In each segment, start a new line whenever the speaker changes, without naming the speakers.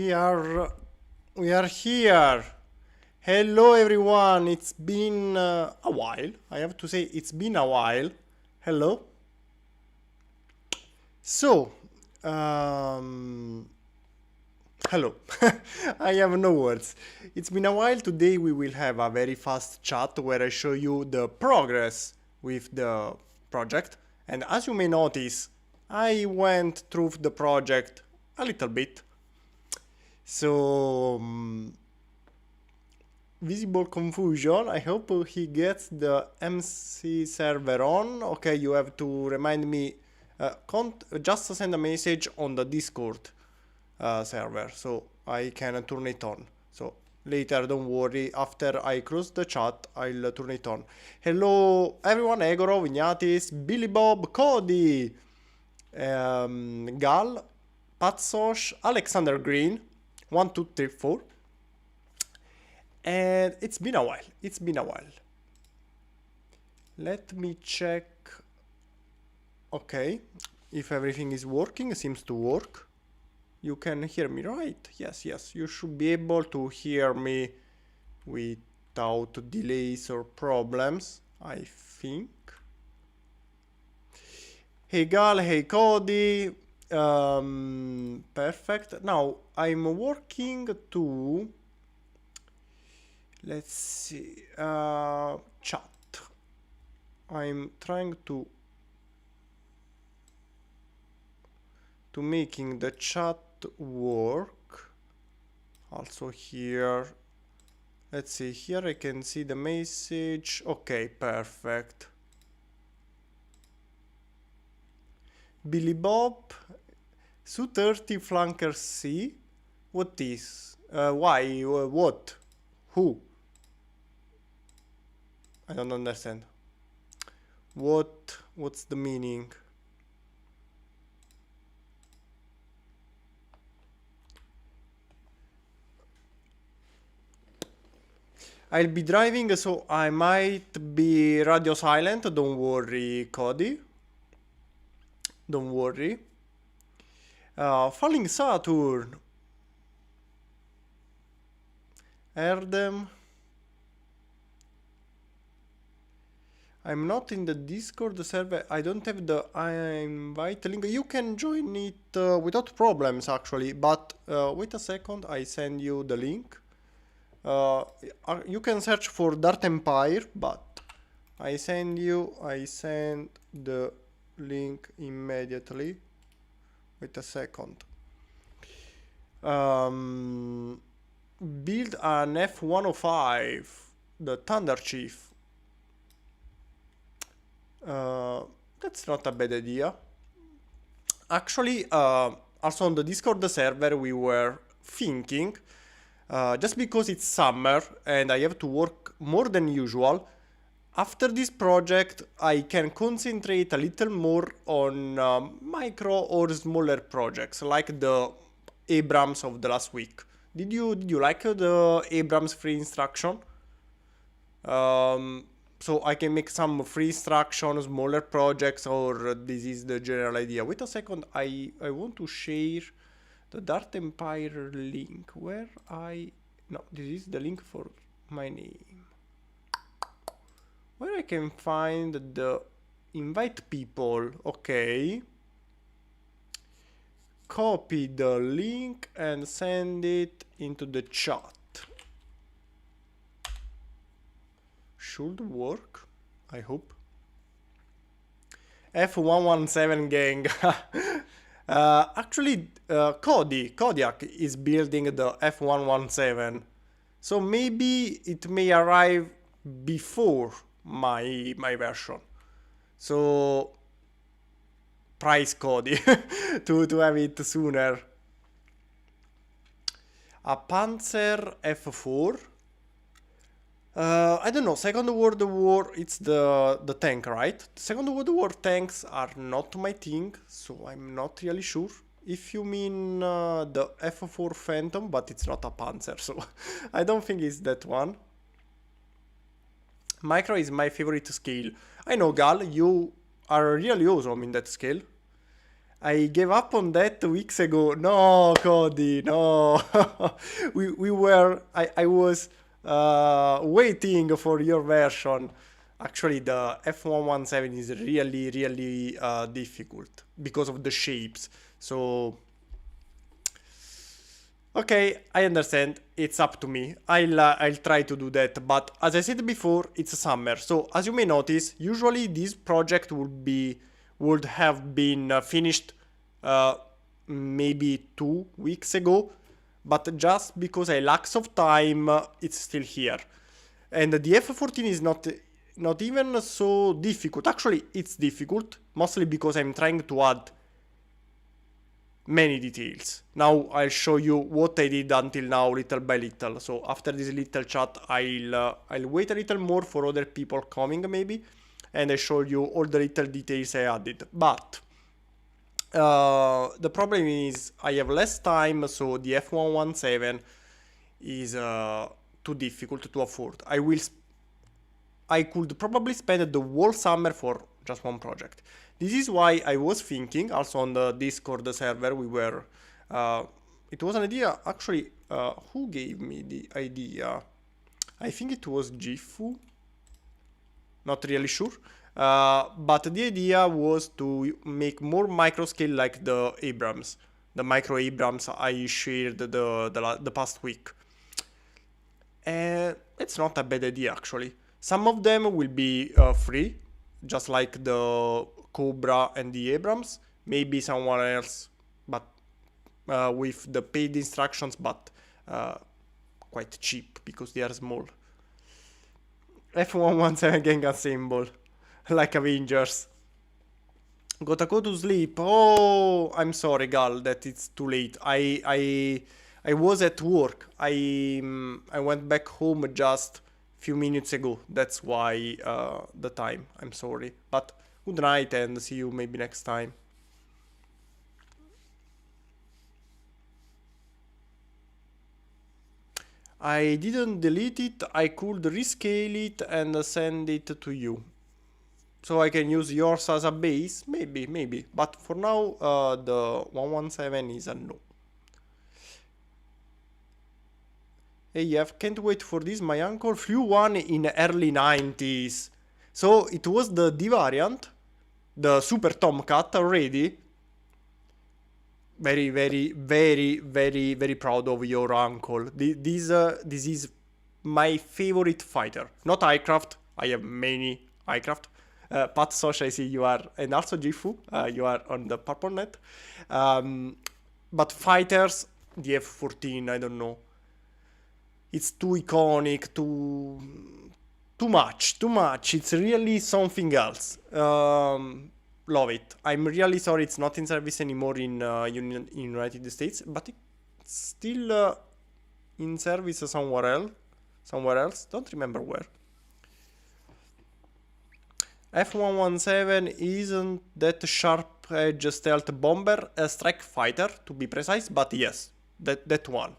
we are here. Hello everyone. It's been a while. I have to say it's been a while. Hello. So, hello. I have no words. It's been a while. Today we will have a very fast chat where I show you the progress with the project. And as you may notice, I went through the project a little bit. So, visible confusion. I hope he gets the MC server on. Okay, you have to remind me. Just send a message on the Discord server so I can turn it on. So later, don't worry. After I close the chat, I'll turn it on. Hello, everyone. Egoro, Vignatis, Billy Bob, Cody, Gal, Patsosh, Alexander Green. 1, 2, 3, 4. And it's been a while. Let me check. Okay, if everything is working, it seems to work. You can hear me, right? Yes, you should be able to hear me without delays or problems, I think. Hey Gal, hey Cody. Perfect. Now I'm working to, let's see, chat. I'm trying to making the chat work. Also here, let's see, here I can see the message. Okay, perfect. Billy Bob, Su-30 Flanker C. What is? Why? What? Who? I don't understand. What's the meaning? I'll be driving, so I might be radio silent. Don't worry, Cody. Don't worry. Falling Saturn. Erdem. I'm not in the Discord server. I don't have the invite link. You can join it without problems, actually. But wait a second. I send you the link. You can search for Dark Empire, but I send the link immediately. Wait a second. Build an F-105, the Thunder Chief. That's not a bad idea. Actually, also on the Discord server, we were thinking, just because it's summer and I have to work more than usual, after this project I can concentrate a little more on micro or smaller projects like the Abrams of the last week. Did you like the Abrams free instruction? So I can make some free instructions, smaller projects, or this is the general idea. Wait a second, I want to share the Dark Empire link. No, this is the link for my name. Where I can find the invite people. Okay. Copy the link and send it into the chat. Should work, I hope. F-117 gang. Actually, Kodiak is building the F-117, so maybe it may arrive before my version. So price Cody to have it sooner. A Panzer F4. I don't know, Second World War, it's the tank, right? Second World War tanks are not my thing, so I'm not really sure. If you mean the F4 Phantom, but it's not a Panzer, so I don't think it's that one. Micro is my favorite scale. I know, Gal, you are really awesome in that scale. I gave up on that weeks ago. No, Cody, no. we were, I was waiting for your version. Actually, the F-117 is really, really difficult because of the shapes. So, okay, I understand. It's up to me. I'll try to do that. But as I said before, it's summer. So, as you may notice, usually this project would have been finished maybe 2 weeks ago, but just because I lack of time, it's still here. And the F-14 is not even so difficult. Actually, it's difficult, mostly because I'm trying to add many details. Now I'll show you what I did until now, little by little. So after this little chat, I'll wait a little more for other people coming maybe, and I show you all the little details I added. But the problem is I have less time, so the F-117 is too difficult to afford. I could probably spend the whole summer for just one project. This is why I was thinking, also on the Discord server, it was an idea, actually, who gave me the idea? I think it was Gifu, not really sure. But the idea was to make more micro scale like the Abrams, the micro Abrams I shared the past week. And it's not a bad idea actually. Some of them will be free, just like the Cobra and the Abrams. Maybe someone else, but with the paid instructions, but quite cheap because they are small. F-117 gang assemble, like Avengers. Gotta go to sleep. Oh, I'm sorry, Gal, that it's too late. I was at work. I went back home just few minutes ago. That's why the time. I'm sorry. But good night and see you maybe next time. I didn't delete it. I could rescale it and send it to you. So I can use yours as a base? Maybe. But for now, the 117 is a no. Hey, I can't wait for this. My uncle flew one in early 90s. So it was the D variant, the Super Tomcat already. Very, very, very, very, very proud of your uncle. This is my favorite fighter. Not aircraft. I have many aircraft. Pat Sosh, I see you are, and also Gifu, you are on the purple net. But fighters, the F-14, I don't know. It's too iconic, too much. It's really something else. Love it. I'm really sorry it's not in service anymore in United States, but it's still in service somewhere else. Don't remember where. F-117 isn't that sharp-edge stealth bomber, a strike fighter to be precise, but yes, that one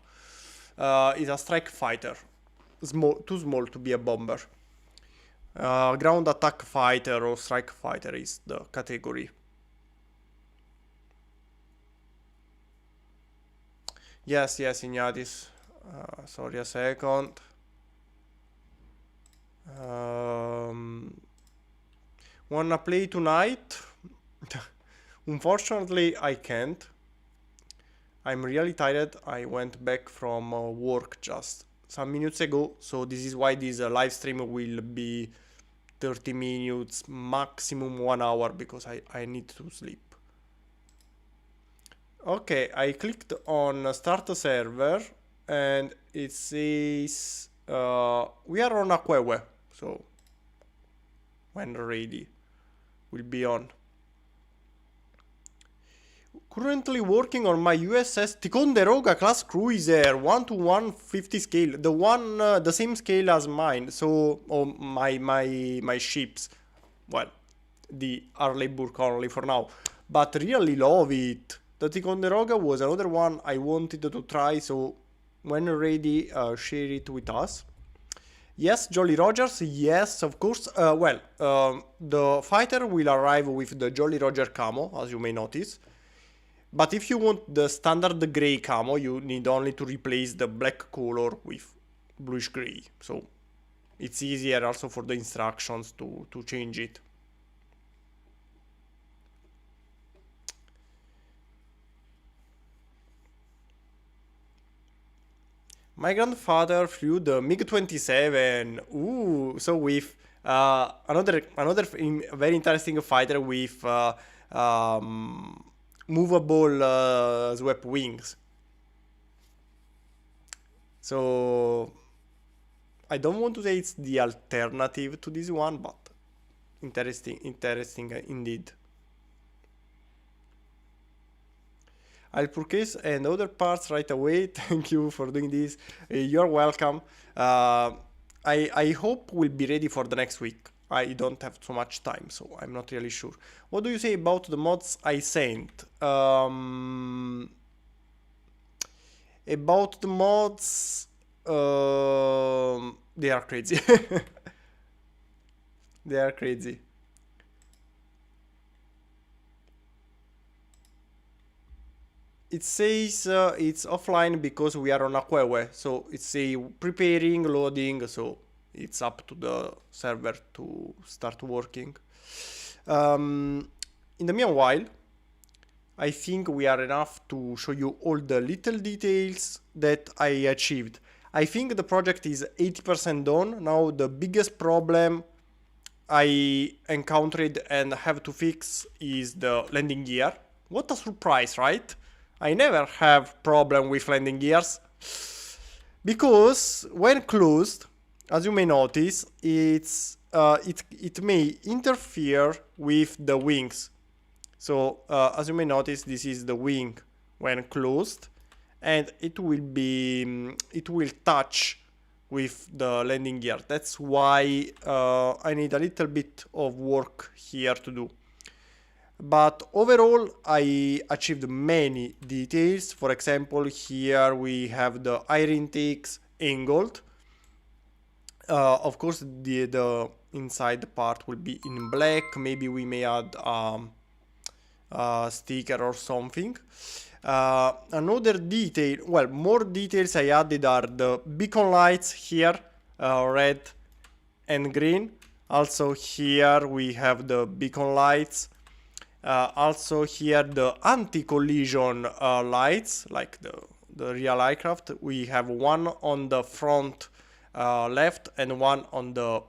is a strike fighter, too small to be a bomber. Ground attack fighter or strike fighter is the category. Yes, Ignatis. Sorry a second. Wanna play tonight? Unfortunately, I can't. I'm really tired. I went back from work just some minutes ago, so this is why this live stream will be 30 minutes, maximum 1 hour, because I need to sleep. Okay, I clicked on start a server and it says we are on Aquewe, so when ready will be on. Currently working on my USS Ticonderoga class cruiser, 1:150 scale, the same scale as mine. So my ships, well, the Harley Burke only for now, but really love it. The Ticonderoga was another one I wanted to try, so when ready, share it with us. Yes, Jolly Rogers, yes, of course. The fighter will arrive with the Jolly Roger camo, as you may notice. But if you want the standard gray camo, you need only to replace the black color with bluish gray. So it's easier also for the instructions to change it. My grandfather flew the MiG-27. Ooh, so with another very interesting fighter with movable swept wings. So I don't want to say it's the alternative to this one, but interesting indeed. I'll purchase and other parts right away. Thank you for doing this. You're welcome. I hope we'll be ready for the next week. I don't have so much time, so I'm not really sure. What do you say about the mods I sent? About the mods, they are crazy. They are crazy. It says it's offline because we are on Aquewe, so it's a preparing, loading, so it's up to the server to start working. In the meanwhile, I think we are enough to show you all the little details that I achieved. I think the project is 80% done. Now the biggest problem I encountered and have to fix is the landing gear. What a surprise, right? I never have problem with landing gears, because when closed, as you may notice, it may interfere with the wings. So as you may notice, this is the wing when closed, and it will touch with the landing gear. That's why I need a little bit of work here to do. But overall, I achieved many details. For example, here we have the air intakes angled. Of course, the inside part will be in black. Maybe we may add a sticker or something. Another detail, well, more details I added are the beacon lights here, red and green. Also here we have the beacon lights. Also here the anti-collision lights, like the real aircraft. We have one on the front left and one on the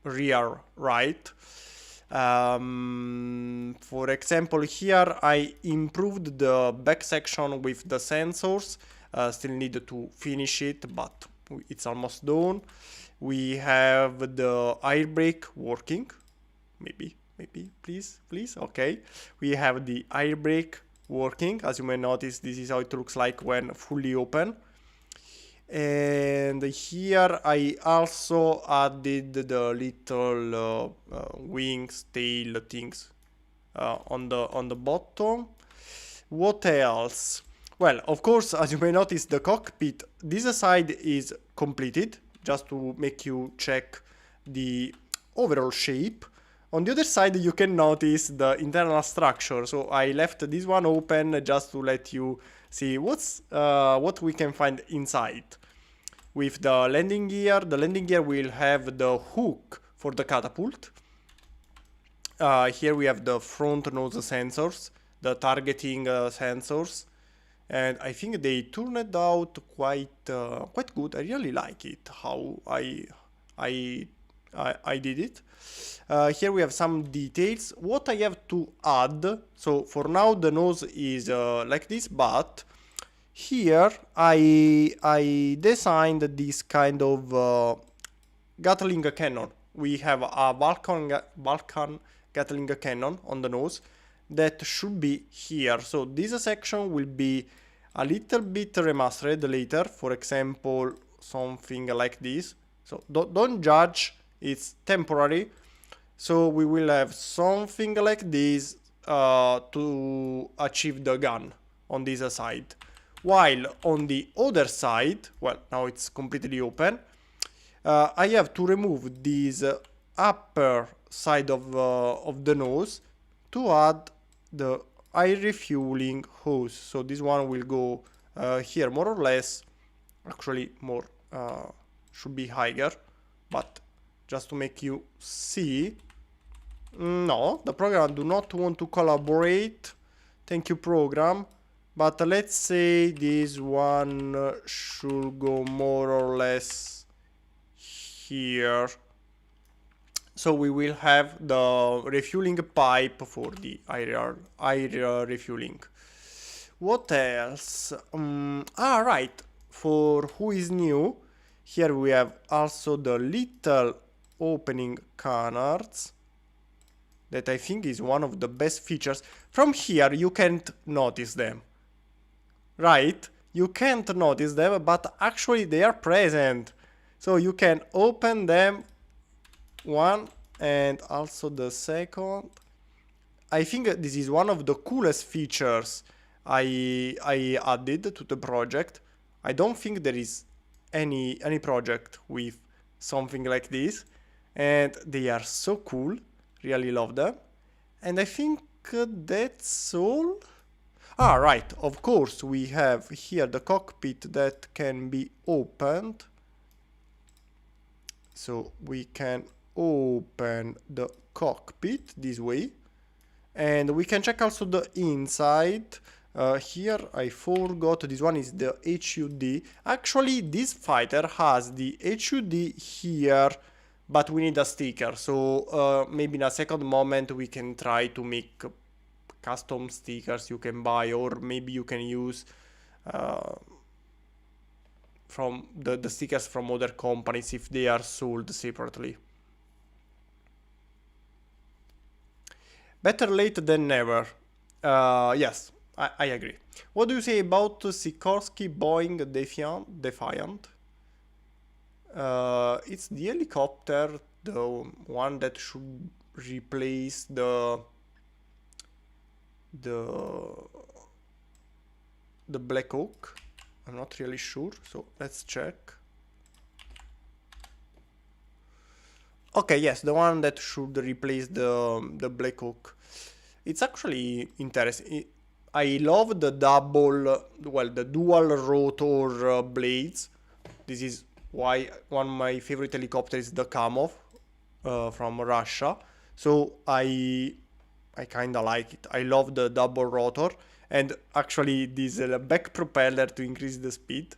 rear right. For example, here I improved the back section with the sensors. Still need to finish it, but it's almost done. We have the air brake working. Maybe, please, okay. We have the air brake working. As you may notice, this is how it looks like when fully open. And here I also added the little wings, tail things on the bottom. What else? Well, of course, as you may notice, the cockpit, this side is completed, just to make you check the overall shape. On the other side, you can notice the internal structure. So I left this one open just to let you see what we can find inside. With the landing gear will have the hook for the catapult. Here we have the front nose sensors, the targeting sensors, and I think they turned out quite good. I really like it how I did it. Here we have some details. What I have to add, so for now the nose is like this, but here I designed this kind of Gatling cannon. We have a Vulcan Gatling cannon on the nose that should be here. So this section will be a little bit remastered later. For example, something like this. So don't judge, it's temporary. So we will have something like this to achieve the gun on this side. While on the other side, well, now it's completely open, I have to remove this upper side of the nose to add the air refueling hose. So this one will go here more or less. Actually, more should be higher, but just to make you see. No, the program do not want to collaborate. Thank you, program. But let's say this one should go more or less here. So we will have the refueling pipe for the air refueling. What else? Right. For who is new, here we have also the little opening canards. That I think is one of the best features. From here you can't notice them. Right? You can't notice them, but actually they are present. So you can open them, one and also the second. I think this is one of the coolest features I added to the project. I don't think there is any project with something like this, and they are so cool. Really love them. And I think that's all. Right, of course we have here the cockpit that can be opened. So we can open the cockpit this way. And we can check also the inside. Here I forgot, this one is the HUD. Actually, this fighter has the HUD here, but we need a sticker. So maybe in a second moment we can try to make custom stickers you can buy, or maybe you can use from the stickers from other companies if they are sold separately. Better late than never. Yes, I agree. What do you say about Sikorsky Boeing Defiant? It's the helicopter, the one that should replace the Black Hawk. I'm not really sure, so let's check. Okay, yes, the one that should replace the Black Hawk. It's actually interesting. I love the the dual rotor blades. This is why one of my favorite helicopters is the Kamov from Russia. So I kind of like it. I love the double rotor, and actually this back propeller to increase the speed.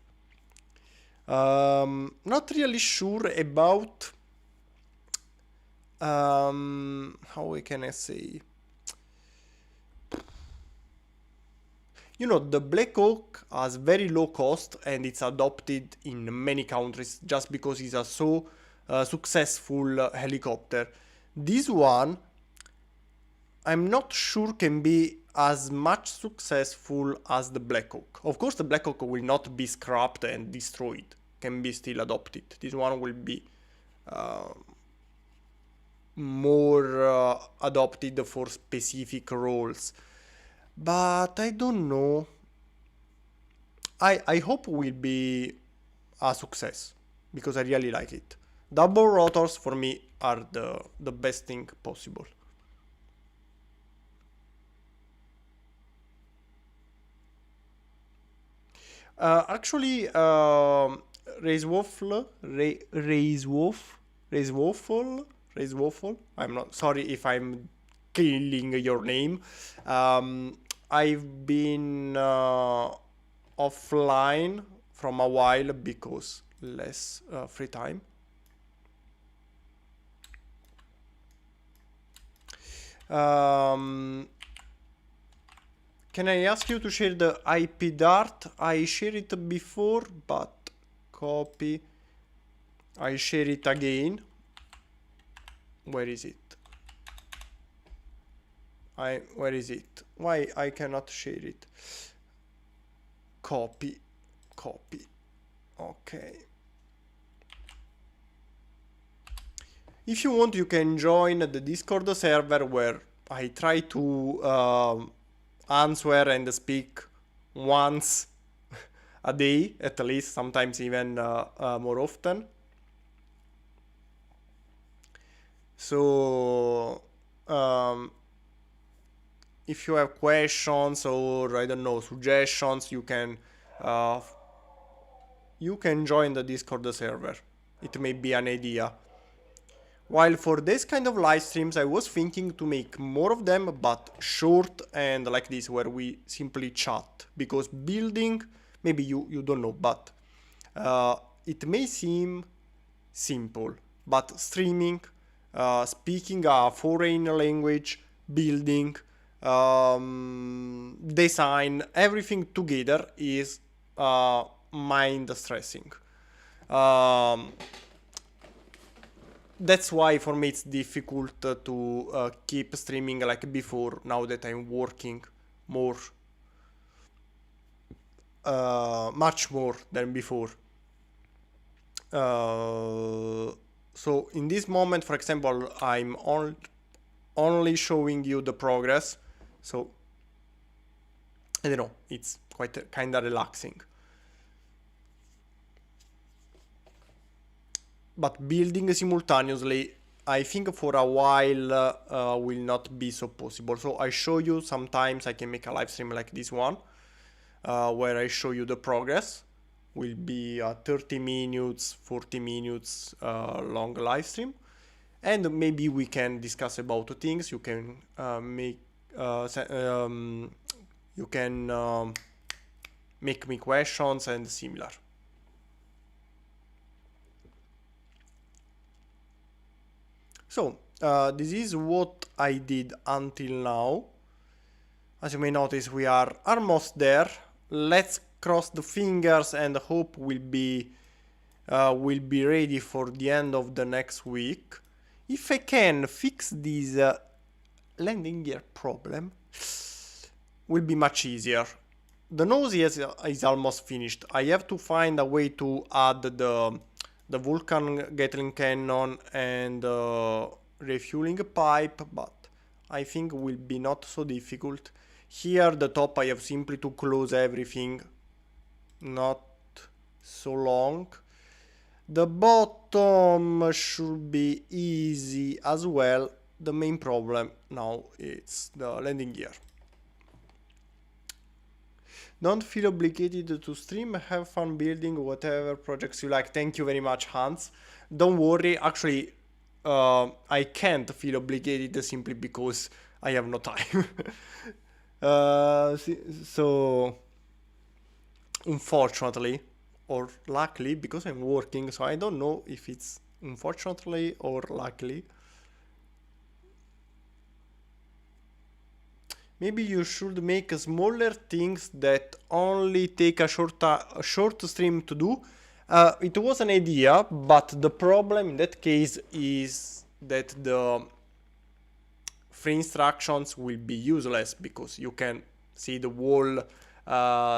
Not really sure about how can I say? You know, the Black Hawk has very low cost and it's adopted in many countries just because it's a so successful helicopter. This one, I'm not sure can be as much successful as the Black Hawk. Of course, the Black Hawk will not be scrapped and destroyed. Can be still adopted. This one will be more adopted for specific roles. But I don't know. I hope will be a success because I really like it. Double rotors for me are the best thing possible. Actually, Raise Waffle. I'm not sorry if I'm killing your name. I've been offline from a while because less free time. Can I ask you to share the IP Dart? I shared it before, but copy. I share it again. Where is it? Where is it? Why I cannot share it? Copy. Okay. If you want, you can join the Discord server where I try to answer and speak once a day, at least, sometimes even more often. So if you have questions or I don't know, suggestions, you can join the Discord server. It may be an idea. While for this kind of live streams, I was thinking to make more of them, but short and like this, where we simply chat. Because building, maybe you don't know, but it may seem simple, but streaming, speaking a foreign language, building, design, everything together is mind stressing. That's why for me it's difficult to keep streaming like before, now that I'm working more, much more than before. So in this moment, for example, I'm only showing you the progress, so I don't know, it's quite kind of relaxing. But building simultaneously, I think for a while will not be so possible. So I show you sometimes I can make a live stream like this one, where I show you the progress. Will be a 30 minutes, 40 minutes long live stream. And maybe we can discuss about things. You can make me questions and similar. So this is what I did until now. As you may notice, we are almost there. Let's cross the fingers and hope we'll be ready for the end of the next week. If I can fix this landing gear problem, will be much easier. The nose is almost finished. I have to find a way to add the Vulcan Gatling cannon and refueling pipe, but I think will be not so difficult. Here the top I have simply to close everything, not so long. The bottom should be easy as well. The main problem now is the landing gear. Don't feel obligated to stream, have fun building whatever projects you like. Thank you very much, Hans. Don't worry, actually, I can't feel obligated simply because I have no time. So, unfortunately, or luckily, because I'm working, so I don't know if it's unfortunately or luckily. Maybe you should make smaller things that only take a short stream to do. It was an idea, but the problem in that case is that the free instructions will be useless because you can see the whole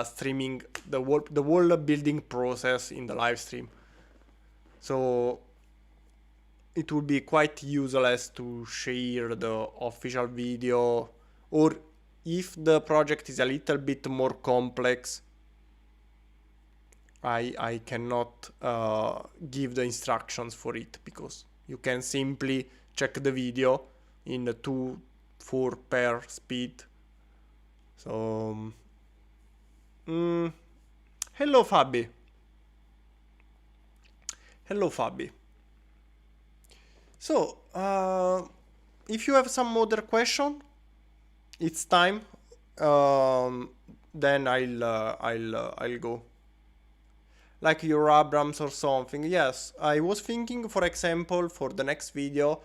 streaming, the whole building process in the live stream. So it would be quite useless to share the official video, or if the project is a little bit more complex, I cannot give the instructions for it, because you can simply check the video in the 2-4 per speed. So hello Fabi. Hello Fabi. So if you have some other question, it's time. Then I'll go. Like your Abrams or something. Yes, I was thinking, for example, for the next video,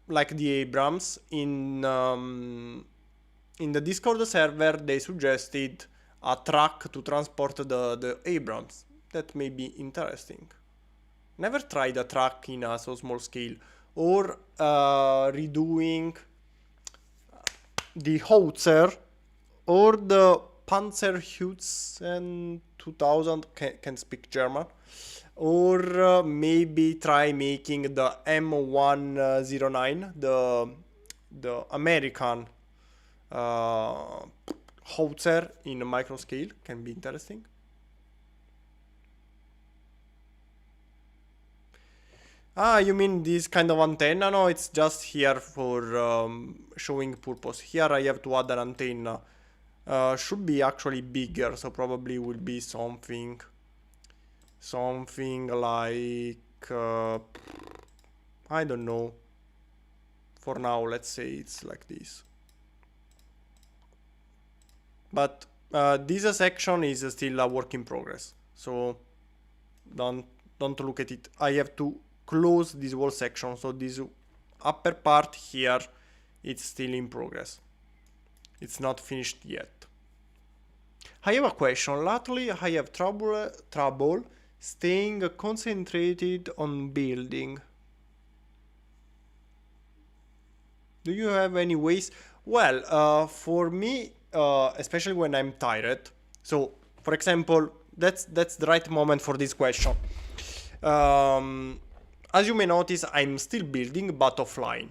like the Abrams in the Discord server, they suggested a truck to transport the Abrams. That may be interesting. Never tried a truck in a so small scale. Or redoing the Howitzer or the Panzerhützen 2000, can speak German. Or maybe try making the M109, the American Howitzer in a micro scale, can be interesting. Ah, you mean this kind of antenna? No, it's just here for showing purpose. Here I have to add an antenna. Should be actually bigger, so probably will be something like I don't know. For now, let's say it's like this. But this section is still a work in progress, so don't look at it. I have to close this whole section, so this upper part here, it's still in progress. It's not finished yet. I have a question. Lately, I have trouble staying concentrated on building. Do you have any ways? Well, for me, especially when I'm tired. So, for example, that's the right moment for this question. As you may notice, I'm still building, but offline.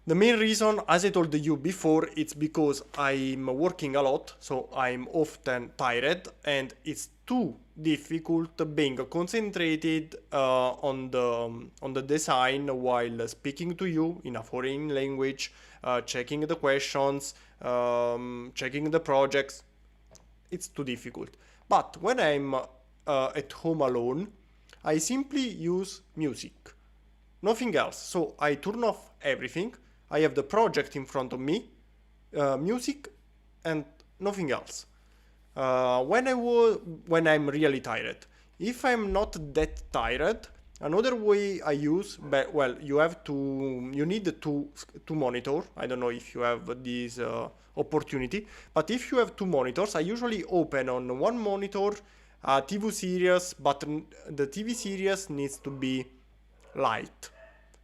The main reason, as I told you before, it's because I'm working a lot, so I'm often tired, and it's too difficult being concentrated on the design while speaking to you in a foreign language, checking the questions, checking the projects. It's too difficult. But when I'm at home alone, I simply use music, nothing else. So I turn off everything. I have the project in front of me, music, and nothing else. When I'm really tired. If I'm not that tired, another way I use, well, you need to monitor. I don't know if you have this opportunity, but if you have two monitors, I usually open on one monitor a TV series, but the TV series needs to be light.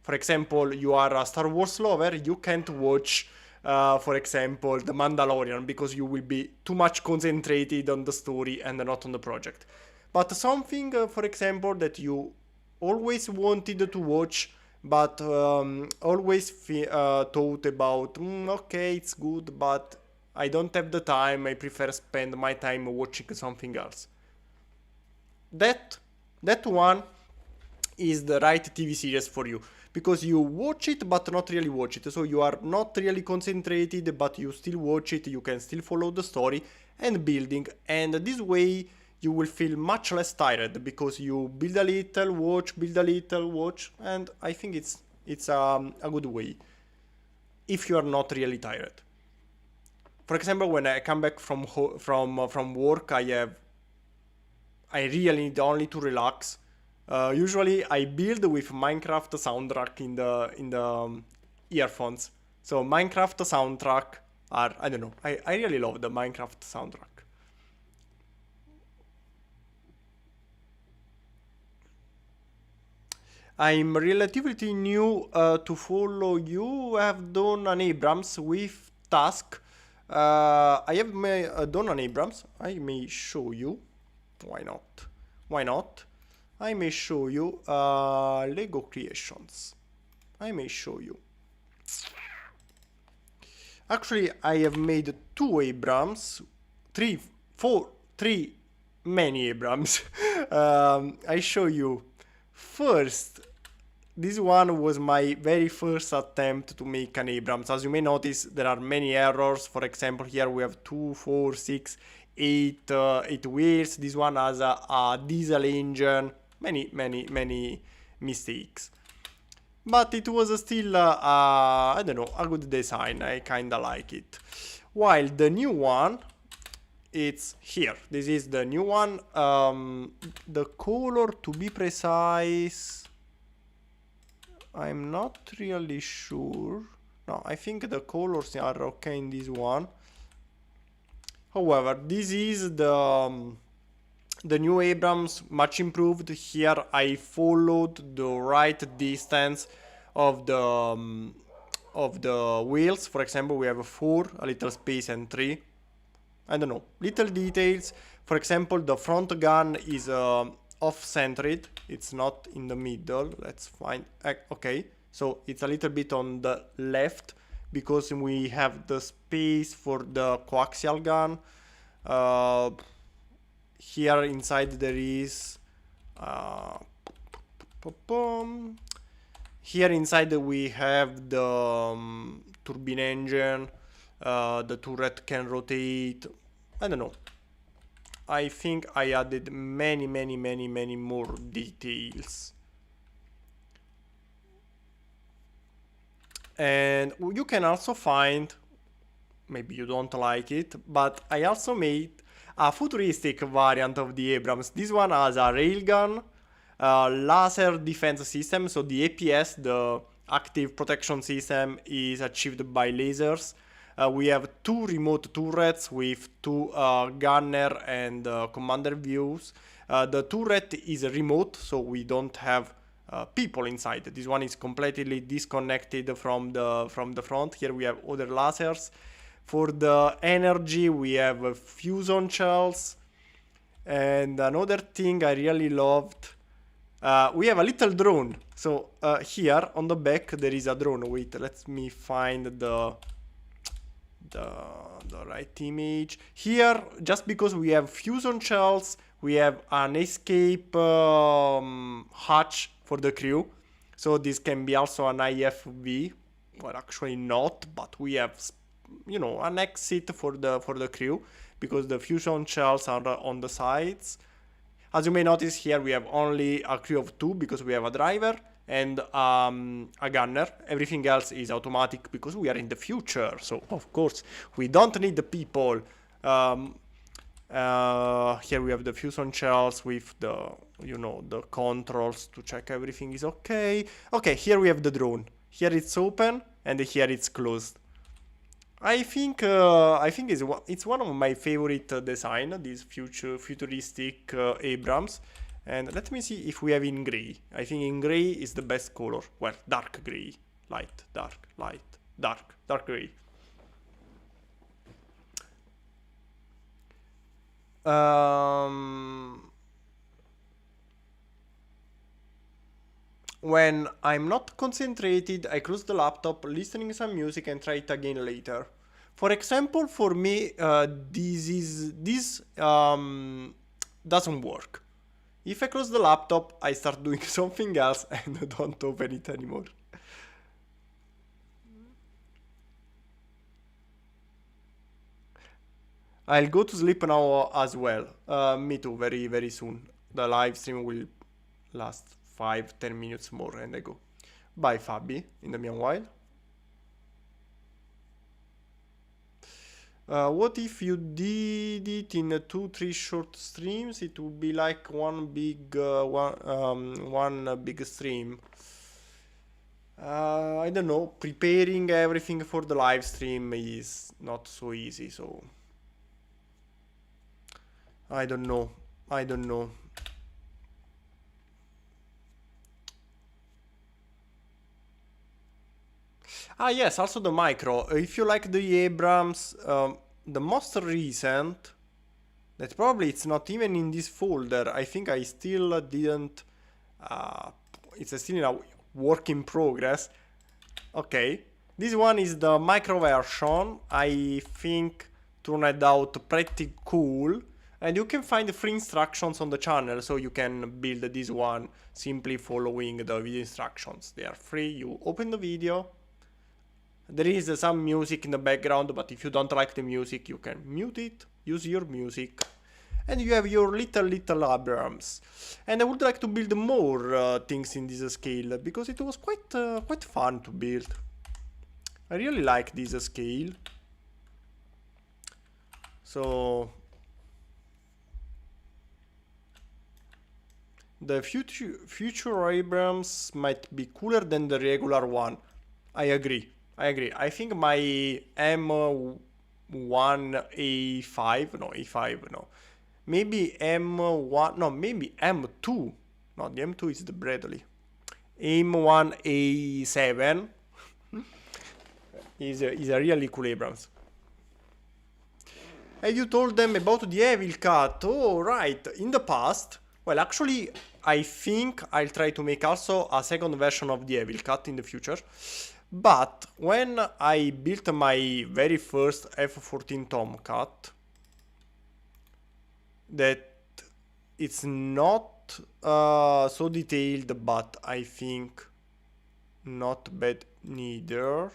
For example, you are a Star Wars lover, you can't watch, for example, The Mandalorian, because you will be too much concentrated on the story and not on the project. But something, for example, that you always wanted to watch, but always thought about, okay, it's good, but I don't have the time, I prefer spend my time watching something else. That one is the right TV series for you, because you watch it but not really watch it, so you are not really concentrated but you still watch it, you can still follow the story and building, and this way you will feel much less tired because you build a little, watch, and I think it's a good way if you are not really tired. For example, when I come back from work, I really need only to relax. Usually I build with Minecraft soundtrack in the earphones. So Minecraft soundtrack I don't know, I really love the Minecraft soundtrack. I'm relatively new to follow you. I have done an Abrams with task. I have done an Abrams. I may show you. Why not? Why not? I may show you Lego creations. I may show you. Actually, I have made two Abrams, three, many Abrams. I show you. First, this one was my very first attempt to make an Abrams. As you may notice, there are many errors. For example, here we have 2, 4, 6, 8 wheels. This one has a diesel engine. Many mistakes. But it was still, I don't know, a good design. I kinda like it. While the new one, it's here. This is the new one. The color, to be precise, I'm not really sure. No, I think the colors are okay in this one. However, this is the new Abrams, much improved. Here I followed the right distance of the wheels. For example, we have 4, a little space, and 3. I don't know, little details. For example, the front gun is off-centered. It's not in the middle. Let's find. Okay, so it's a little bit on the left because we have the space for the coaxial gun. Here inside there is Here inside we have the turbine engine, the turret can rotate. I don't know. I think I added many more details. And you can also find, maybe you don't like it, but I also made a futuristic variant of the Abrams. This one has a railgun, laser defense system, so the APS, the active protection system, is achieved by lasers. We have 2 remote turrets with 2 gunner and commander views. The turret is remote, so we don't have people inside. This one is completely disconnected from the front. Here we have other lasers. For the energy, we have fusion shells. And another thing I really loved, we have a little drone. So here on the back there is a drone. Wait, let me find the right image. Here, just because we have fusion shells, we have an escape hatch for the crew. So this can be also an IFV. Well, actually not, but we have, you know, an exit for the crew, because the fusion shells are on the sides. As you may notice, here we have only a crew of 2 because we have a driver and a gunner. Everything else is automatic because we are in the future, so of course we don't need the people. Here we have the fusion shells with the, you know, the controls to check everything is okay. Okay, here we have the drone. Here it's open and here it's closed. I think it's one of my favorite design, this futuristic Abrams. And let me see if we have in gray. I think in gray is the best color. Well, dark gray, light, dark, light, dark, dark gray. When I'm not concentrated, I close the laptop, listening some music and try it again later. For example, for me, this doesn't work. If I close the laptop, I start doing something else and don't open it anymore. I'll go to sleep now as well. Me too, very soon. The live stream will last 5-10 minutes more and I go. Bye Fabi, in the meanwhile. What if you did it in 2-3 short streams? It would be like one big big stream. I don't know. Preparing everything for the live stream is not so easy, so I don't know. Ah yes, also the micro. If you like the Abrams, the most recent, that probably it's not even in this folder. I think I still didn't, it's still in a work in progress. Okay, this one is the micro version. I think turned out pretty cool. And you can find free instructions on the channel, so you can build this one simply following the video instructions. They are free. You open the video. There is some music in the background, but if you don't like the music, you can mute it, use your music, and you have your little Abrams. And I would like to build more things in this scale, because it was quite fun to build. I really like this scale. So the future Abrams might be cooler than the regular one. I agree. I think my M1A5, no, A5, no. Maybe M1, no, maybe M2. No, the M2 is the Bradley. M1A7 is a really cool Abrams. Have you told them about the Evil Cat? Oh, right. In the past, well, actually, I think I'll try to make also a second version of the Evil Cat in the future. But when I built my very first F-14 Tomcat, that it's not not so detailed, but I think not bad neither.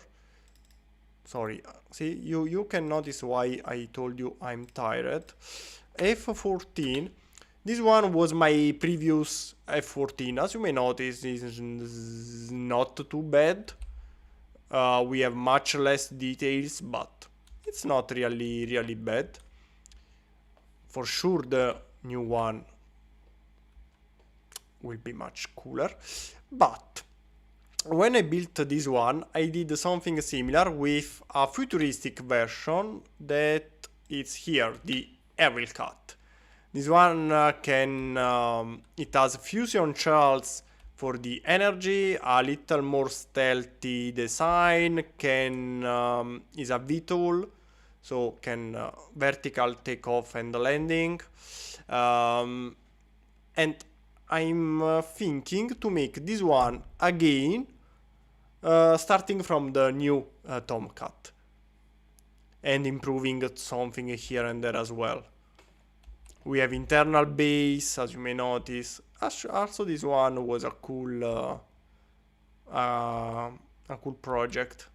Sorry, see, you can notice why I told you I'm tired. F-14. This one was my previous F-14. As you may notice, is not too bad. We have much less details, but it's not really bad. For sure, the new one will be much cooler. But when I built this one, I did something similar with a futuristic version that is here, the Evil Cat. This one it has fusion shells for the energy, a little more stealthy design, is a VTOL, so can vertical takeoff and landing. And I'm thinking to make this one again, starting from the new Tomcat, and improving something here and there as well. We have internal base, as you may notice. Also, this one was a cool project.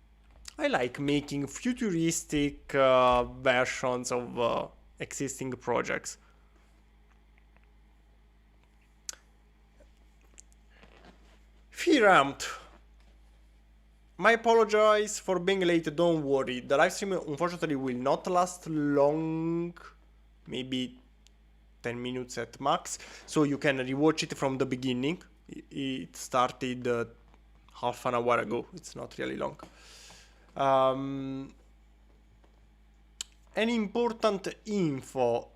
I like making futuristic versions of existing projects. Firamt. My apologies for being late, don't worry. The livestream unfortunately will not last long, maybe 10 minutes at max, so you can rewatch it from the beginning. It started half an hour ago, it's not really long. Any important info?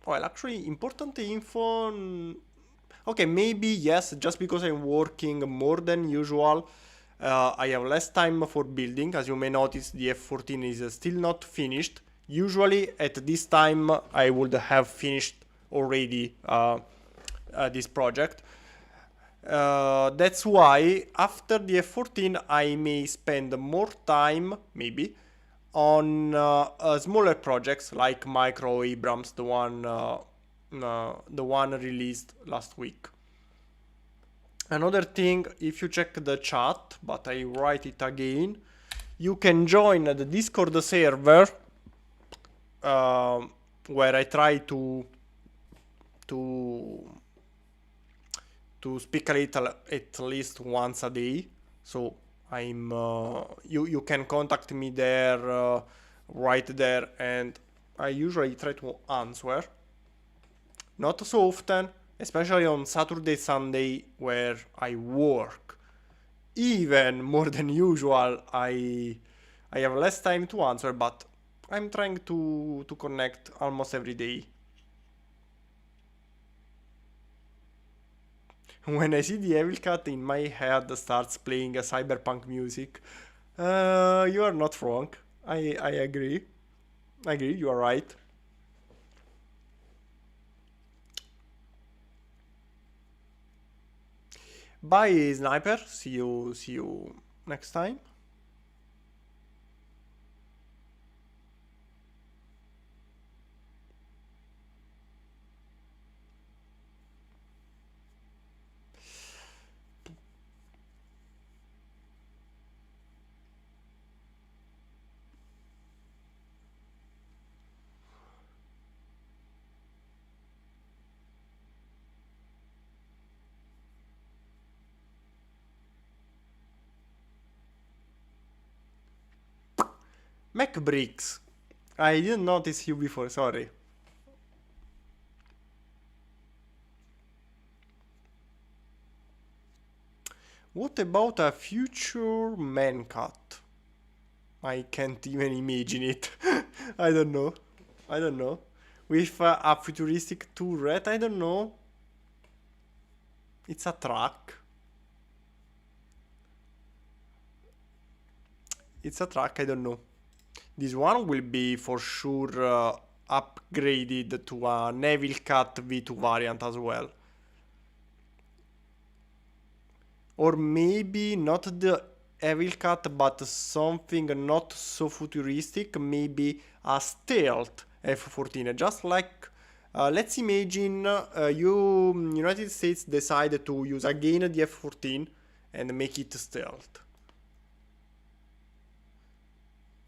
Well, actually, important info... Okay, maybe yes, just because I'm working more than usual, I have less time for building. As you may notice, the F-14 is still not finished. Usually at this time I would have finished already this project. That's why after the F-14 I may spend more time, maybe, on smaller projects like Micro Abrams, the one released last week. Another thing, if you check the chat, but I write it again, you can join the Discord server where I try to speak a little at least once a day. So I'm you can contact me there, right there, and I usually try to answer. Not so often, especially on Saturday, Sunday, where I work. Even more than usual, I have less time to answer, but I'm trying to connect almost every day. When I see the Evil Cat, in my head starts playing a cyberpunk music. You are not wrong. I agree. You are right. Bye, Sniper. See you next time. Mac Bricks. I didn't notice you before, sorry. What about a future man cat? I can't even imagine it. I don't know. With a futuristic turret, I don't know. It's a truck. I don't know. This one will be for sure upgraded to a Neville Cat V2 variant as well. Or maybe not the Evil Cat, but something not so futuristic, maybe a stealth F-14, just like Let's imagine United States decided to use again the F-14 and make it stealth.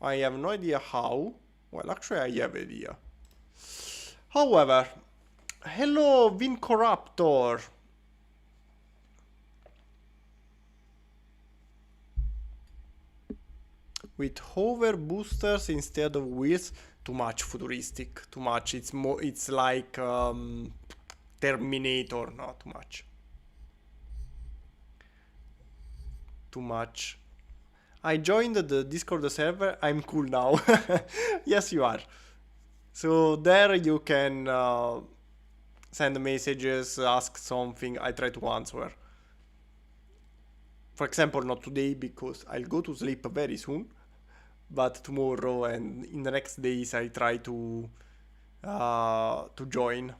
I have no idea how. Well, actually I have idea. However, hello Vincoraptor. With hover boosters instead of wheels, too much futuristic, too much. It's like Terminator, not too much. Too much. I joined the Discord server. I'm cool now. Yes, you are. So there you can send messages, ask something. I try to answer. For example, not today because I'll go to sleep very soon. But tomorrow and in the next days I try to join.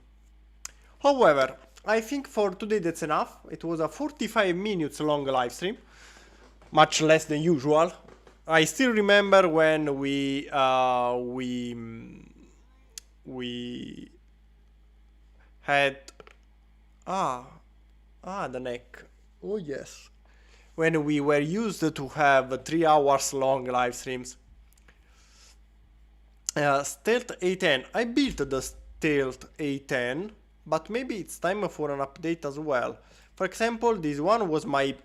However, I think for today that's enough. It was a 45 minutes long live stream, much less than usual. I still remember when we had the neck. Oh yes. When we were used to have 3 hours long live streams. Stealth A10. I built the Stealth A10, but maybe it's time for an update as well. For example, this one was my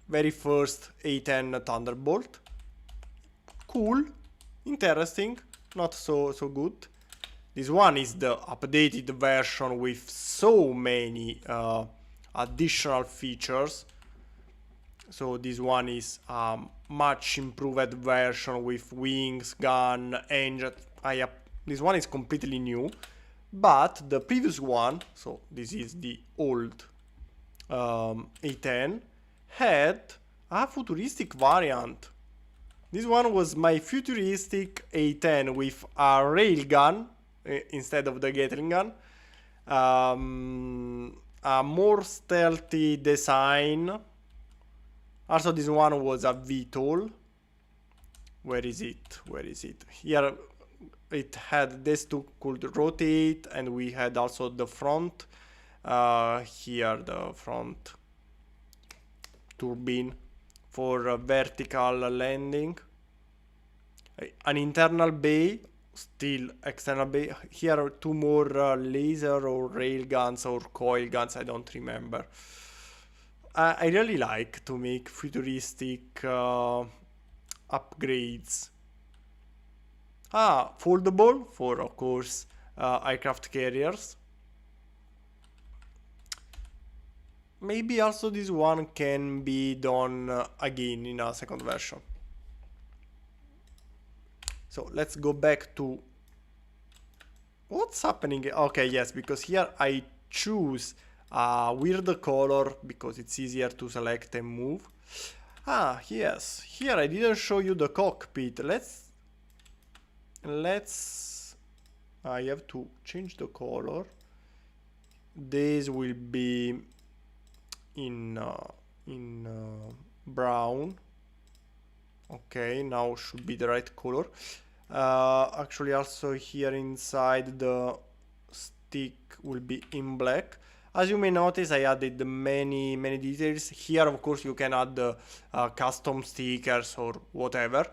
very first A10 Thunderbolt. Cool, interesting, not so good. This one is the updated version with so many additional features. So this one is a much improved version with wings, gun, engine. This one is completely new, but the previous one, so this is the old A10, had a futuristic variant. This one was my futuristic A10 with a railgun instead of the Gatling gun, a more stealthy design. Also, this one was a VTOL. Where is it? Where is it? Here it had this two could rotate, and we had also the front. Here the front turbine for a vertical landing. An internal bay, still external bay. Here are two more laser or rail guns or coil guns. I don't remember. I really like to make futuristic upgrades. Foldable for, of course, aircraft carriers. Maybe also this one can be done again in a second version. So let's go back to what's happening. Okay, yes, because here I choose a weird color because it's easier to select and move. Yes, here I didn't show you the cockpit. I have to change the color. This will be in brown. Okay, now should be the right color. Actually, also here inside the stick will be in black. As you may notice, I added many details. Here, of course, you can add custom stickers or whatever.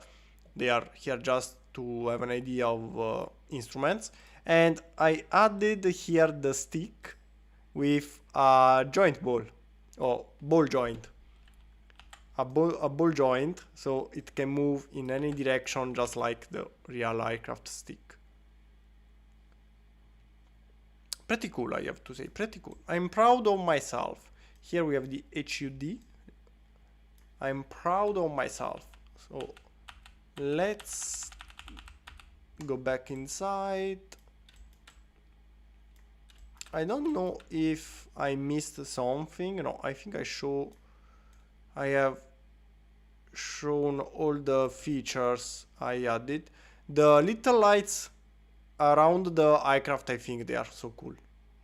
They are here just to have an idea of instruments. And I added here the stick with a joint ball, or ball joint. A ball joint, so it can move in any direction just like the real aircraft stick. Pretty cool, I have to say, pretty cool. I'm proud of myself. Here we have the HUD. I'm proud of myself. So let's go back inside. I don't know if I missed something. No, I think I have shown all the features I added. The little lights around the aircraft, I think they are so cool.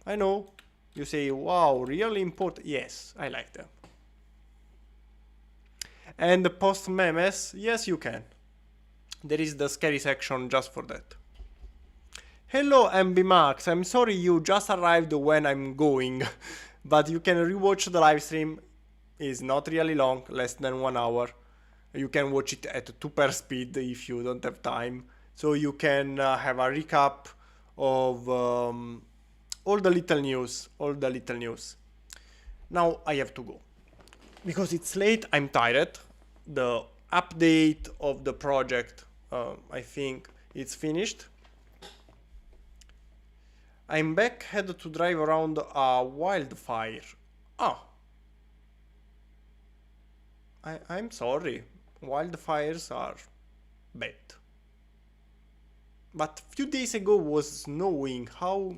I know, you say, wow, really important. Yes, I like them. And the post memes, yes, you can. There is the scary section just for that. Hello MBMax, I'm sorry you just arrived when I'm going, but you can rewatch the live stream. It's not really long, less than 1 hour. You can watch it at 2 per speed if you don't have time. So you can have a recap of all the little news. Now I have to go. Because it's late, I'm tired. The update of the project, I think it's finished. I'm back, had to drive around a wildfire. Oh. I'm sorry. Wildfires are bad. But a few days ago was snowing. How...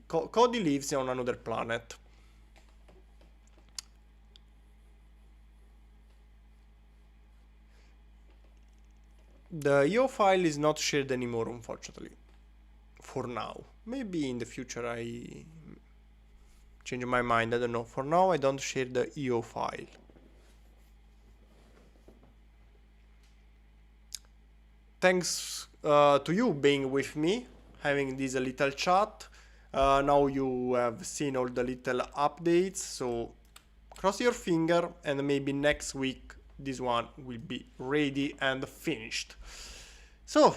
Cody lives on another planet. The IO file is not shared anymore, unfortunately. For now. Maybe in the future I change my mind, I don't know. For now I don't share the IO file. Thanks to you being with me, having this little chat. Now you have seen all the little updates, so cross your finger and maybe next week this one will be ready and finished. So,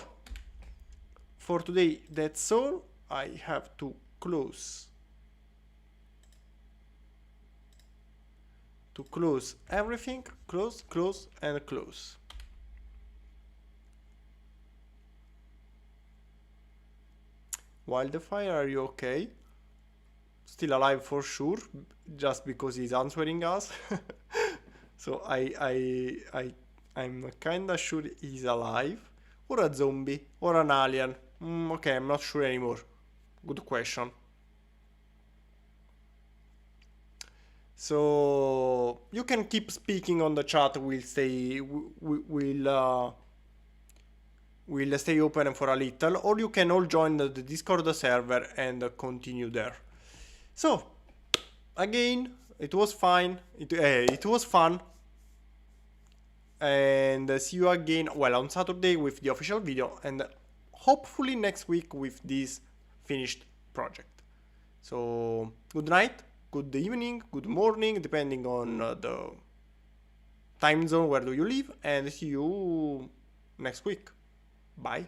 for today that's all. I have to close everything. Close and close. Wildfire, are you okay? Still alive for sure, just because he's answering us. So I'm kinda sure he's alive. Or a zombie, or an alien. Okay, I'm not sure anymore. Good question. So you can keep speaking on the chat. We'll stay open for a little, or you can all join the Discord server and continue there. So again, it was fine. It was fun. And see you again, well, on Saturday with the official video, and hopefully next week with this finished project. So good night, good evening, good morning, depending on the time zone where do you live, and see you next week. Bye.